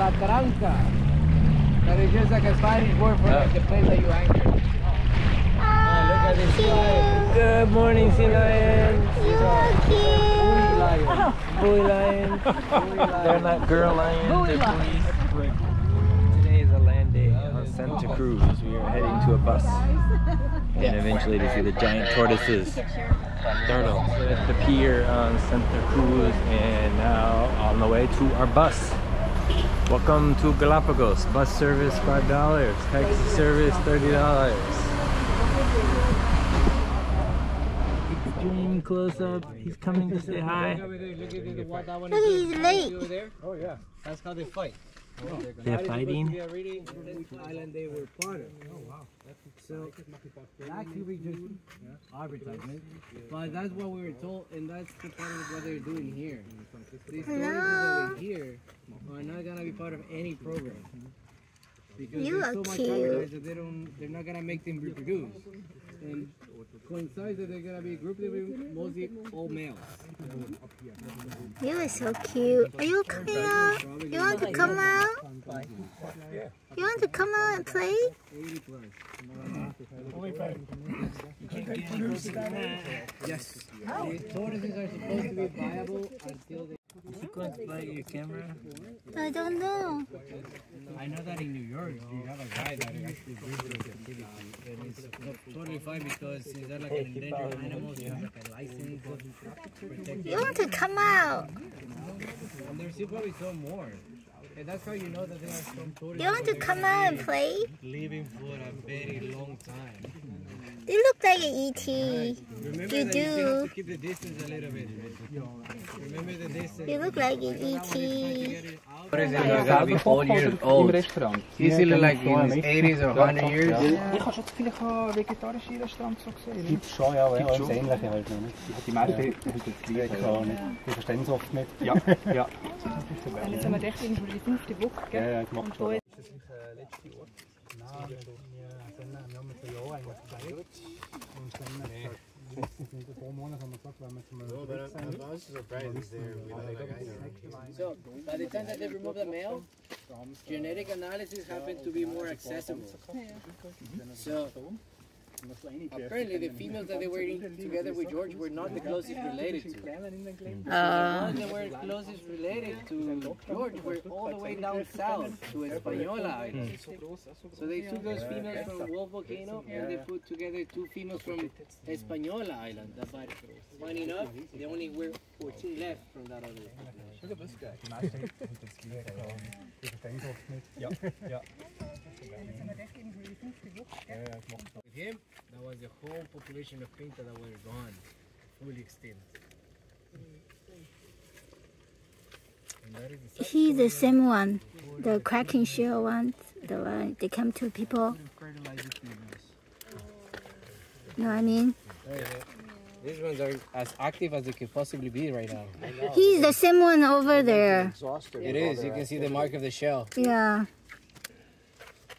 la tranca. That is just like a Spanish word for like the place that you anchor. Look at this sea lion. Good morning, sea lions. You're cute. Lion. Boy lion. They're not girl lions, they're boys. Today is a land day on Santa Cruz. We are heading to a bus. And eventually to see the giant tortoises. Turtle. So that's the pier on Santa Cruz, and now on the way to our bus. Welcome to Galapagos. Bus service $5. Taxi service $30. Extreme close up. He's coming to say hi. Look, he's late. Oh yeah, that's how they fight. They're fighting. Which island they were part of. Oh wow. So actually we just advertisement, but that's what we were told, and that's the part of what they're doing here. These stories over here are not gonna be part of any program because You there's are so much cute. advertised that they're not gonna make them reproduce. And coincides that they're gonna be a group that will mostly all males. You are so cute. Are you coming out? You want to come out? You want to come out and play? 80 plus. Yes. The tortoises are supposed to be viable until they... Is he going to buy your camera? I don't know. I know that in New York, you have a guy that actually breeds the captivity, and it's totally fine because he's not like an endangered animal, you have like a license to protect You want to come out? and there's still probably some more. And that's how you know that there are some tortoises. You want to come out and play? Living for a very long time. You look like an ET. Remember You that do. you still have to keep the distance a little bit. Remember the distance. You look like an ET. Gotta be 4 years old. Easily like in his 80s or 100 years. Ich habe schon vielleicht vegetarische Restaurants so gesehen. Gibt es schon, ja, aber das Ähnliche halt noch nicht. Die meisten haben das Gleiche. Die verstehen es oft nicht. Ja, ja. Jetzt haben wir echt irgendwo die 5. Woche, gell? Ja, ich mache schon. Und Letzte Ort? Nein, wir haben es ja eigentlich gezeigt. Und dann in ein paar Monaten haben wir gesagt, wenn wir jetzt mal So, by the time that they remove the male, genetic analysis happened to be more accessible. So, apparently the females that they were in together with George were not the closest related to. The ones that were closest related to George were all the way down south to Española Island. So they took those females from Wolf Volcano and they put together 2 females from Española Island. But funny enough, they only were 14 left from that other population. Look at this guy. Die meisten haben das Gleiche. Die verstehen es oft nicht. Ja, ja. With him, that was the whole population of Pinta that were gone, fully extinct. And that is the He's the same one. The cracking shell one. The one they come to people. You know what I mean? These ones are as active as they could possibly be right now. He's the same one over there. It is. You can see the mark of the shell. Yeah.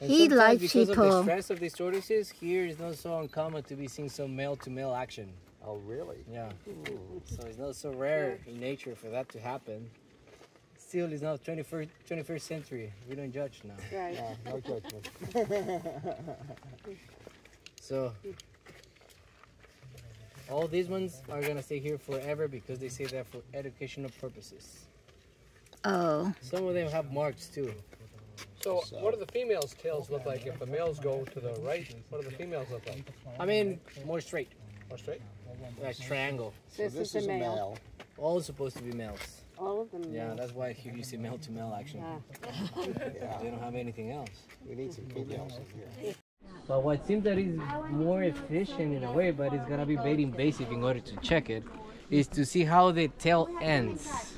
And He sometimes likes because of the people. stress of these tortoises, here is not so uncommon to be seeing some male-to-male action. Oh, really? Yeah. So it's not so rare in nature for that to happen. Still, it's now 21st century. We don't judge now. right. No judgment. So all these ones are gonna stay here forever because they say that for educational purposes. Oh. Some of them have marks too. So what do the females' tails look like? If the males go to the right, what do the females look like? I mean, more straight, More straight? like triangle. This is a male. All supposed to be males. All of them Yeah, male. that's why here you see male-to-male action. Ah. They don't have anything else. We need some females in here. But what seems that is more efficient in a way, but it's gonna be very invasive in order to check it, is to see how the tail ends.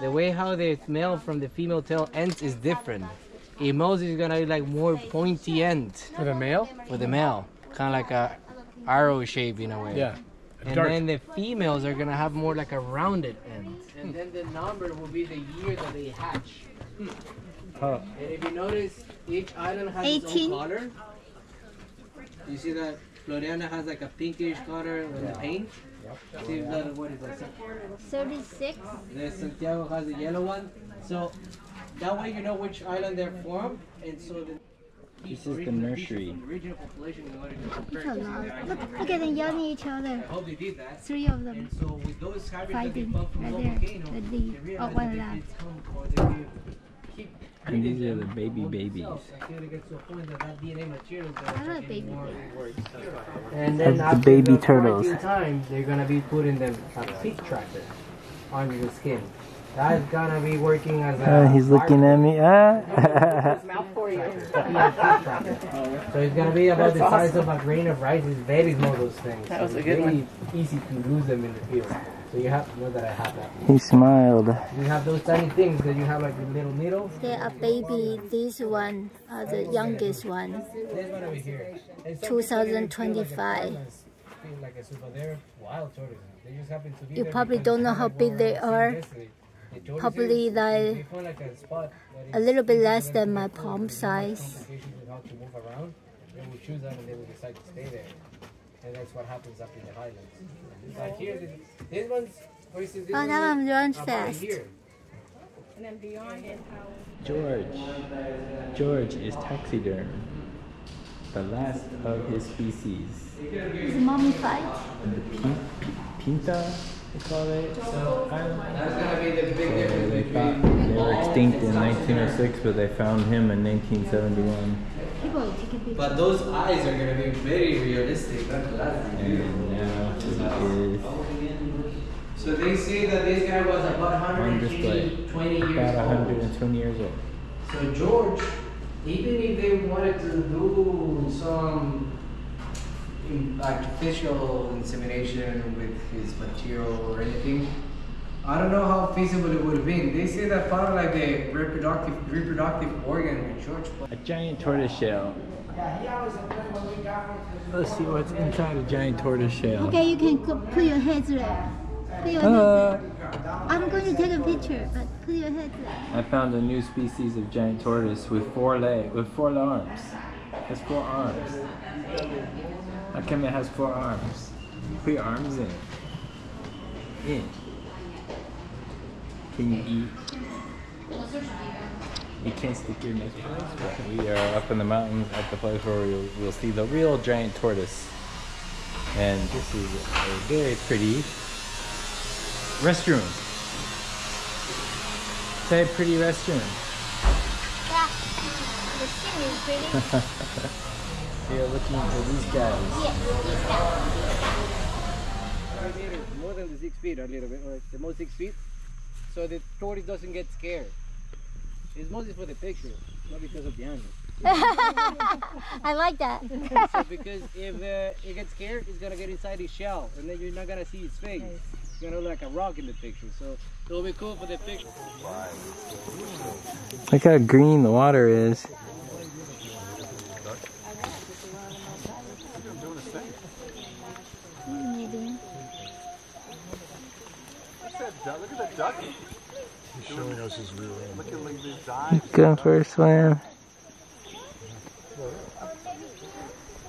The way how the male from the female tail ends is different. A male is gonna be like more pointy end. For the male? For the male, kind of like a arrow shape in a way. Yeah. And then the females are gonna have more like a rounded end. And then the number will be the year that they hatch. And if you notice, each island has its 18. own color. You see that Floriana has like a pinkish color on the paint. See that, what is that? 36. The Santiago has a yellow one. So That way you know which island they're from, and so the This is the nursery. original population in order to Look compare at to the them. island. Look at them yelling at each other. I hope they did that. 3 of them And so with those hybrids that they fighting bought from right the there. volcano, The they lead. Oh, realized one that they left. could come or they could keep And these breeding are the them baby among babies. themselves until they get to a point that that DNA material I like is baby more babies. and That's then the after baby the turtles. quarantine time, they're gonna be putting the feet tracker under the skin. That's gonna be working as a. He's looking at me. Mouth for you. So it's gonna be about the size of a grain of rice. It's very small, those things. That was So a it's good really easy to lose them in the field. So you have to know that I have that. He smiled. You have those tiny things that you have like the little needles. They are baby. This one are the youngest one. This one over here. And some 2025. feel like a super, they're wild tortoises. They just happen to be You there probably because don't know how big they are. The tortoises, Probably they like find like a spot that a is little bit easy for less them than to my live for, palm with no size. complications with how to move around. They will choose that and they will decide to stay there. And that's what happens up in the highlands. But here, this one's, for instance, this Oh, one that one runs about a fast. year. And then beyond it, how George is taxiderm. The last of his species. It's mummified. The Pinta, they call it. That's gonna be the big So difference they thought between. they were extinct in 1906, but they found him in 1971. People will take a picture. But those eyes are gonna be very realistic. And now he is So they say that this guy was about on display. 120 years About old. 120 years old. So George, even if they wanted to do some artificial insemination with his material or anything, I don't know how feasible it would have been. They say that part of like the reproductive organ with George. A giant tortoise shell. Yeah, he always said when we got into Let's see what's inside a giant tortoise shell. Okay, you can put your heads there. Put your heads there. I'm going to take a picture, but put your heads there. I found a new species of giant tortoise with four arms. It has 4 arms. How come it has 4 arms? Put your arms in. Can you eat? You can't stick your neck in this, but we are up in the mountains at the place where we'll see the real giant tortoise. And this is a very pretty restroom. Say pretty restroom. Yeah, the skin is pretty. We are looking for these guys. Yes, these guys. more than the 6 feet a little bit, or the most 6 feet, so the tortoise doesn't get scared. It's mostly for the picture, not because of the animal. I like that. So because if it gets scared, it's gonna get inside his shell, and then you're not gonna see his face. It's gonna look like a rock in the picture, so it'll be cool for the picture. Look how green the water is. Maybe. Look at the duck. He's showing us his real end. Look at these dives. Going for a swim.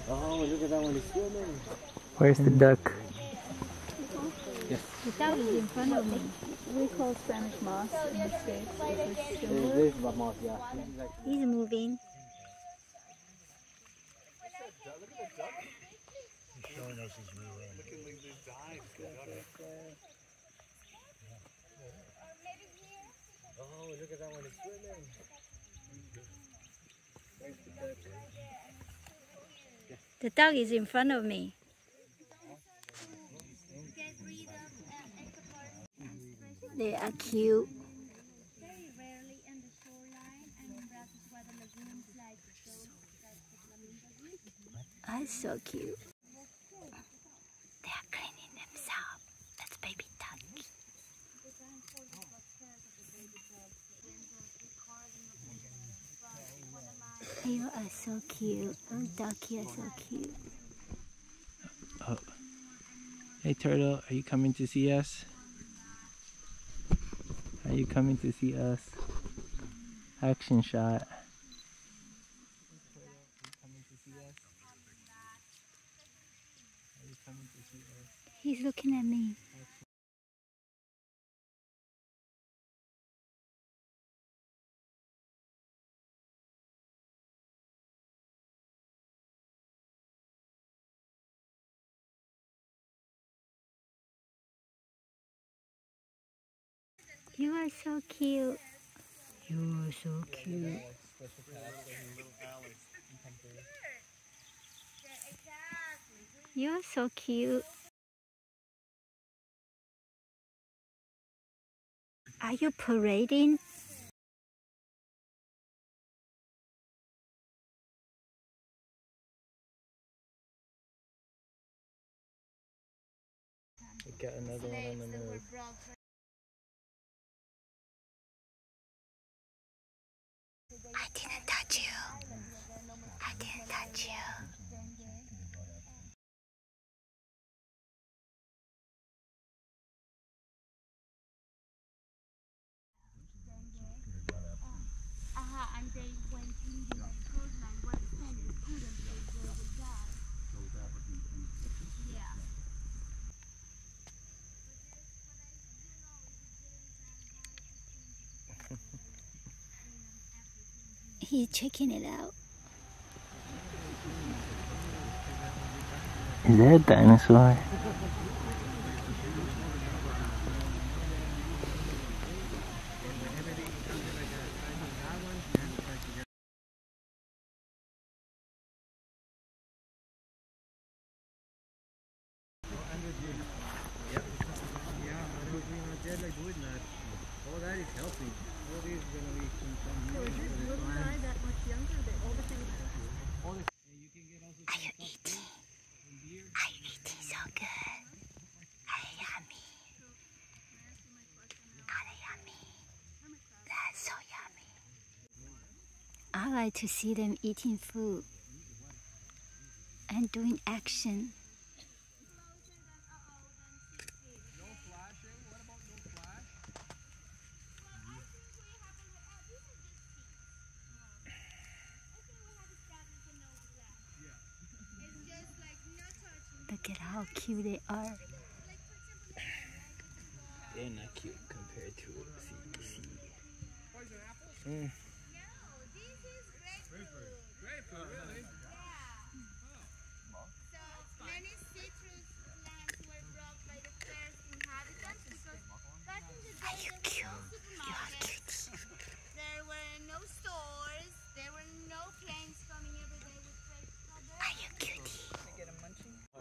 Oh, look at that one, it's swimming. Where's the duck? The dog is in front of me. we call Spanish moss in the States. Is this similar? This is moss, yeah. He's moving. He's showing us his real end. Look at these dives. Oh, look at that one, it's swimming. The dog is in front of me. They are cute. That's so cute. They are cleaning themselves. That's baby duck. You are so cute. Oh, ducky are so cute. Oh. Hey turtle, are you coming to see us? Are you coming to see us? Action shot. He's looking at me. You are so cute. You are so cute. You are so cute. Are you parading? We got another one on the move. I didn't touch you. I didn't touch you. And they went in the coastline where the Spaniards couldn't take they would die. Yeah. He's checking it out. Is that a dinosaur? Oh, that is healthy. All these are going to be So is this little guy that much younger? All the things. Are you eating? Are you eating so good? Are you yummy? Are they yummy? That's so yummy. I like to see them eating food and doing action. Look at how cute they are. They're not cute compared to CBC. No, this is grapefruit. Grapefruit, really? Yeah. So many citrus plants were brought by the first inhabitants because back in the day there were no supermarkets. There were no stores. There were no planes coming every day with fresh strawberries. Are you cutie?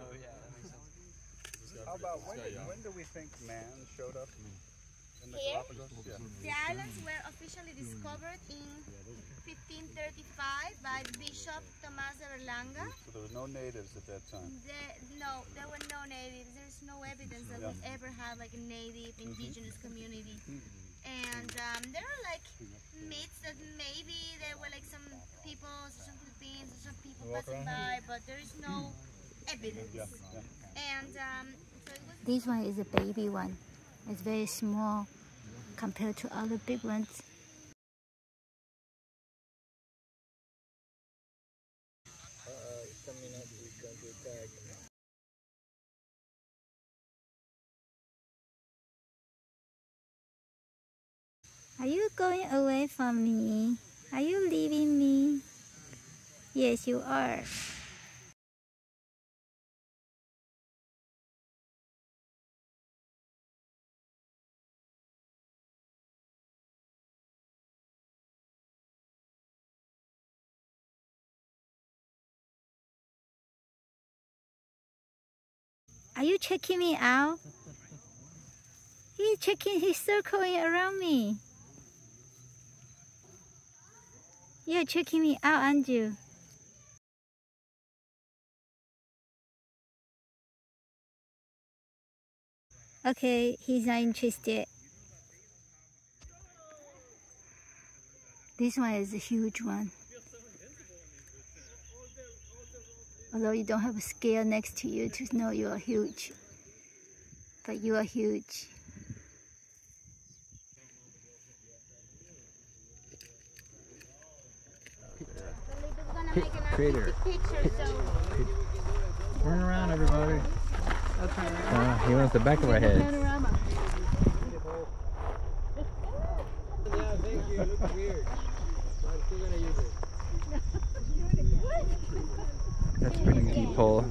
Oh yeah, that makes sense. How about when do we think man showed up in the Here? Galapagos? Yeah. The islands were officially discovered in 1535 by Bishop Tomás de Berlanga. So there were no natives at that time. No, there were no natives. There's no evidence that we ever had like a native indigenous community. And there are like myths that maybe there were like some people, some Philippines, some people passing by, but there is no evidence. And so it was. This one is a baby one. It's very small compared to other big ones. It's coming up, he's going to attack. Are you going away from me? Are you leaving me? Yes, you are. Are you checking me out? He's checking, he's circling around me. You're checking me out, aren't you? Okay, he's not interested. This one is a huge one. Although you don't have a scale next to you to know you are huge. But you are huge. Felipe's gonna make an Crater. artistic picture, so Turn around, everybody. He wants the back of our heads. Panorama. Yeah, thank you. It looks weird. I'm still gonna use it. That's a pretty deep hole.